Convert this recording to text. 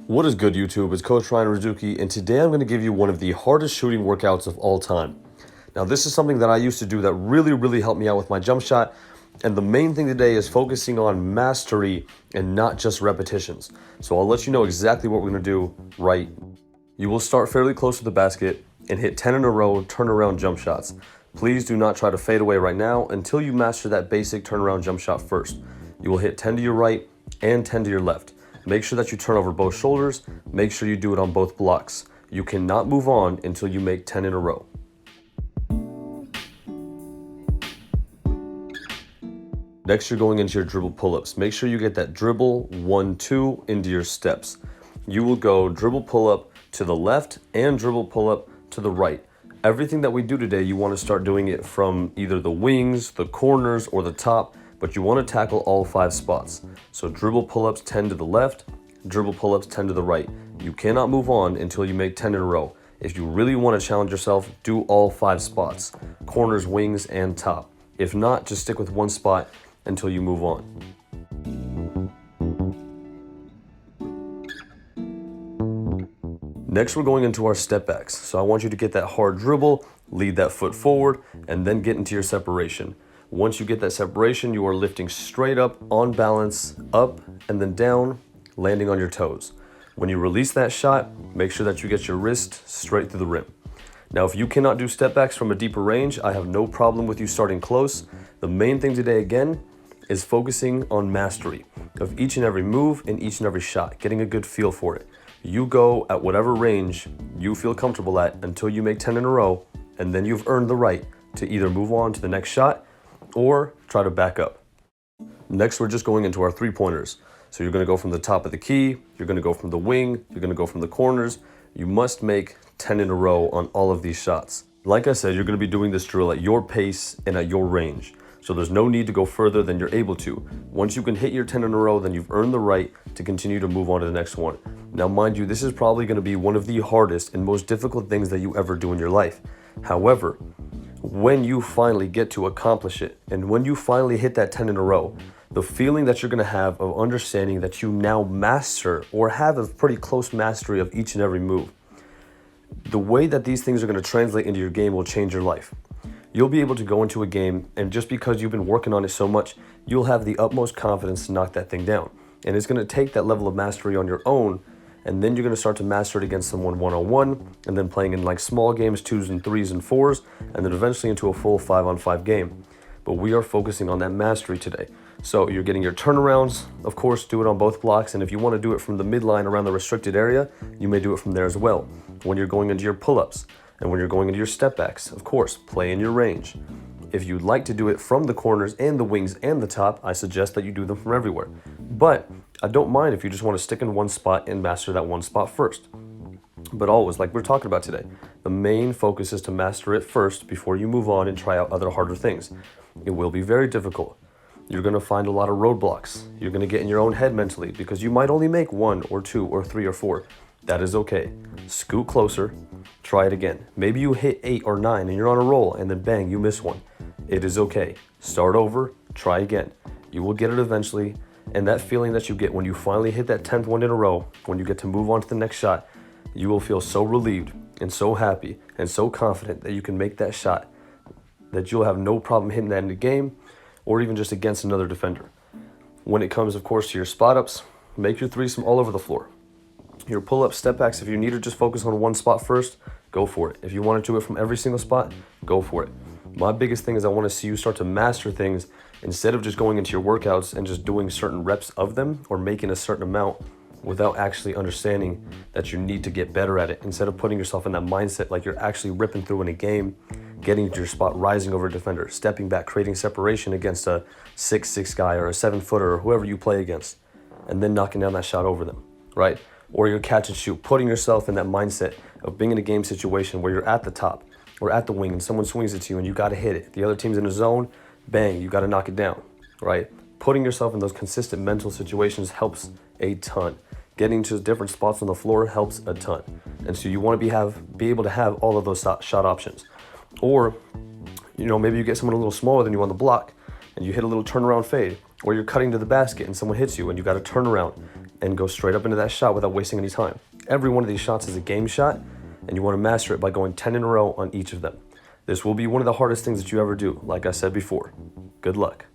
What is good, YouTube? It's Coach Ryan Rizuki, and today I'm going to give you one of the hardest shooting workouts of all time. Now, this is something that I used to do that really helped me out with my jump shot, and the main thing today is focusing on mastery and not just repetitions. So I'll let you know exactly what we're going to do right. You will start fairly close to the basket and hit 10 in a row turnaround jump shots. Please do not try to fade away right now until you master that basic turnaround jump shot first. You will hit 10 to your right and 10 to your left. Make sure that you turn over both shoulders. Make sure you do it on both blocks. You cannot move on until you make 10 in a row. Next, you're going into your dribble pull-ups. Make sure you get that dribble 1, 2 into your steps. You will go dribble pull-up to the left and dribble pull-up to the right. Everything that we do today, you want to start doing it from either the wings, the corners, or the top, but you want to tackle all 5 spots. So dribble pull-ups 10 to the left, dribble pull-ups 10 to the right. You cannot move on until you make 10 in a row. If you really want to challenge yourself, do all 5 spots, corners, wings, and top. If not, just stick with one spot until you move on. Next, we're going into our step backs. So I want you to get that hard dribble, lead that foot forward, and then get into your separation. Once you get that separation, you are lifting straight up, on balance, up and then down, landing on your toes. When you release that shot, make sure that you get your wrist straight through the rim. Now, if you cannot do step backs from a deeper range, I have no problem with you starting close. The main thing today, again, is focusing on mastery of each and every move and each and every shot, getting a good feel for it. You go at whatever range you feel comfortable at until you make 10 in a row, and then you've earned the right to either move on to the next shot or try to back up. Next, we're just going into our three-pointers. So you're going to go from the top of the key, you're going to go from the wing, you're going to go from the corners. You must make 10 in a row on all of these shots. Like I said, you're going to be doing this drill at your pace and at your range. So there's no need to go further than you're able to. Once you can hit your 10 in a row, then you've earned the right to continue to move on to the next one. Now, mind you, this is probably going to be one of the hardest and most difficult things that you ever do in your life. However, when you finally get to accomplish it, and when you finally hit that 10 in a row, the feeling that you're going to have of understanding that you now master or have a pretty close mastery of each and every move, the way that these things are going to translate into your game will change your life. You'll be able to go into a game, and just because you've been working on it so much, you'll have the utmost confidence to knock that thing down. And it's going to take that level of mastery on your own, and then you're going to start to master it against someone one-on-one, and then playing in like small games, 2s and 3s and 4s, and then eventually into a full 5-on-5 game. But we are focusing on that mastery today. So you're getting your turnarounds. Of course, do it on both blocks, and if you want to do it from the midline around the restricted area, you may do it from there as well. When you're going into your pull-ups, and when you're going into your step backs, of course, play in your range. If you'd like to do it from the corners and the wings and the top, I suggest that you do them from everywhere. But I don't mind if you just want to stick in one spot and master that one spot first. But always, like we're talking about today, the main focus is to master it first before you move on and try out other harder things. It will be very difficult. You're going to find a lot of roadblocks. You're going to get in your own head mentally because you might only make 1 or 2 or 3 or 4. That is okay. Scoot closer. Try it again. Maybe you hit 8 or 9 and you're on a roll and then bang, you miss one. It is okay. Start over. Try again. You will get it eventually. And that feeling that you get when you finally hit that 10th one in a row, when you get to move on to the next shot, you will feel so relieved and so happy and so confident that you can make that shot that you'll have no problem hitting that in the game or even just against another defender. When it comes, of course, to your spot ups, make your threes from all over the floor. Your pull-up, step backs, if you need to just focus on one spot first, go for it. If you want to do it from every single spot, go for it. My biggest thing is I want to see you start to master things instead of just going into your workouts and just doing certain reps of them or making a certain amount without actually understanding that you need to get better at it. Instead of putting yourself in that mindset like you're actually ripping through in a game, getting to your spot, rising over a defender, stepping back, creating separation against a 6'6" guy or a 7-footer or whoever you play against, and then knocking down that shot over them, right? Or your catch and shoot, putting yourself in that mindset of being in a game situation where you're at the top or at the wing and someone swings it to you and you got to hit it. The other team's in a zone, bang, you got to knock it down, right? Putting yourself in those consistent mental situations helps a ton. Getting to different spots on the floor helps a ton. And so you want to be able to have all of those shot options. Or, maybe you get someone a little smaller than you on the block and you hit a little turnaround fade, or you're cutting to the basket and someone hits you and you got to turn around, and go straight up into that shot without wasting any time. Every one of these shots is a game shot, and you want to master it by going 10 in a row on each of them. This will be one of the hardest things that you ever do, like I said before. Good luck.